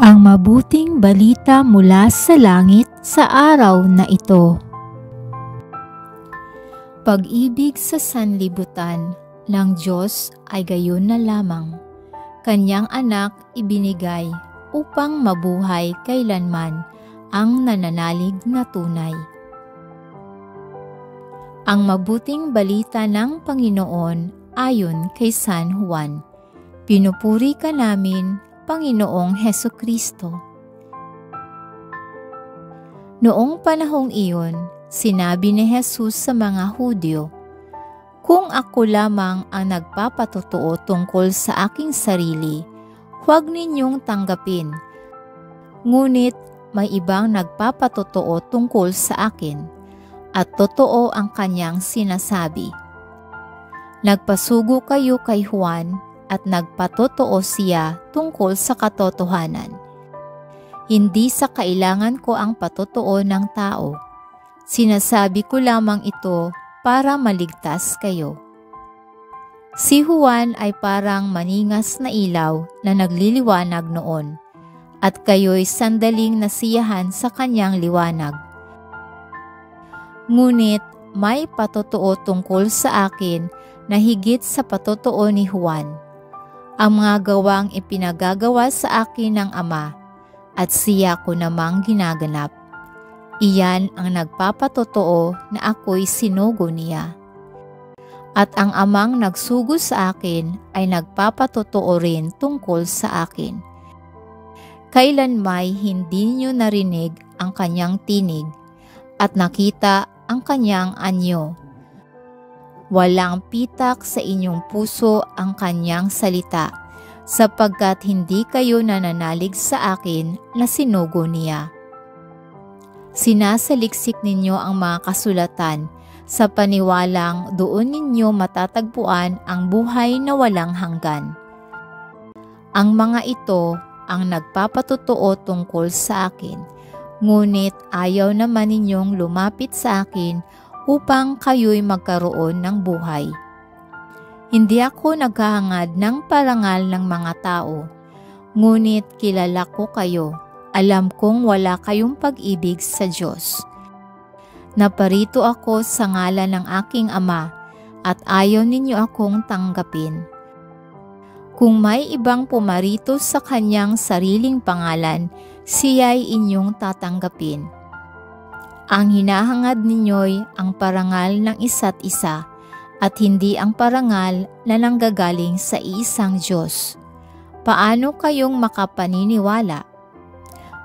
Ang mabuting balita mula sa langit sa araw na ito. Pag-ibig sa sanlibutan ng Diyos ay gayon na lamang. Kanyang anak ibinigay upang mabuhay kailanman ang nananalig na tunay. Ang mabuting balita ng Panginoon ayon kay San Juan. Pinupuri ka namin, Panginoong Hesukristo. Noong panahong iyon, sinabi ni Jesus sa mga Hudyo, "Kung ako lamang ang nagpapatotoo tungkol sa aking sarili, huwag ninyong tanggapin. Ngunit may ibang nagpapatotoo tungkol sa akin, at totoo ang kanyang sinasabi. Nagpasugo kayo kay Juan, at nagpatotoo siya tungkol sa katotohanan. Hindi sa kailangan ko ang patotoo ng tao. Sinasabi ko lamang ito para maligtas kayo." Si Juan ay parang maningas na ilaw na nagliliwanag noon, at kayo'y sandaling nasiyahan sa kanyang liwanag. Ngunit may patotoo tungkol sa akin na higit sa patotoo ni Juan. Ang mga gawang ipinagagawa sa akin ng Ama, at siya ko namang ginaganap. Iyan ang nagpapatotoo na ako'y sinugo niya. At ang Amang nagsugo sa akin ay nagpapatotoo rin tungkol sa akin. Kailanmay hindi niyo narinig ang kanyang tinig at nakita ang kanyang anyo. Walang pitak sa inyong puso ang kanyang salita, sapagkat hindi kayo nananalig sa akin na sinugo niya. Sinasaliksik ninyo ang mga kasulatan sa paniwalang doon ninyo matatagpuan ang buhay na walang hanggan. Ang mga ito ang nagpapatotoo tungkol sa akin, ngunit ayaw naman ninyong lumapit sa akin upang kayo'y magkaroon ng buhay. Hindi ako naghahangad ng parangal ng mga tao, ngunit kilala ko kayo. Alam kong wala kayong pag-ibig sa Diyos. Naparito ako sa ngalan ng aking Ama, at ayaw ninyo akong tanggapin. Kung may ibang pumarito sa kanyang sariling pangalan, siya'y inyong tatanggapin. Ang hinahangad ninyo'y ang parangal ng isa't isa, at hindi ang parangal na nanggagaling sa iisang Diyos. Paano kayong makapaniniwala?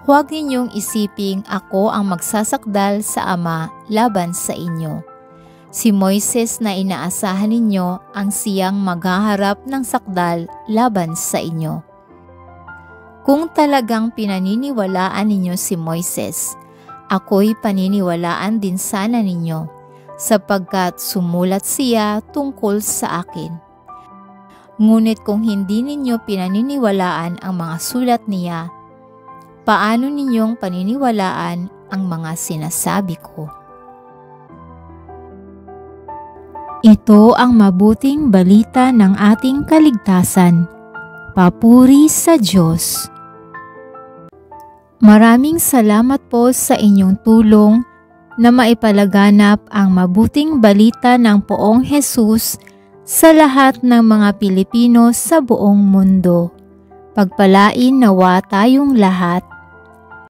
Huwag ninyong isiping ako ang magsasakdal sa Ama laban sa inyo. Si Moises na inaasahan ninyo ang siyang maghaharap ng sakdal laban sa inyo. Kung talagang pinaniniwalaan ninyo si Moises, ako'y paniniwalaan din sana ninyo, sapagkat sumulat siya tungkol sa akin. Ngunit kung hindi ninyo pinaniniwalaan ang mga sulat niya, paano ninyong paniniwalaan ang mga sinasabi ko? Ito ang mabuting balita ng ating kaligtasan. Papuri sa Diyos. Maraming salamat po sa inyong tulong na maipalaganap ang mabuting balita ng Poong Jesus sa lahat ng mga Pilipino sa buong mundo. Pagpalain nawa tayong lahat.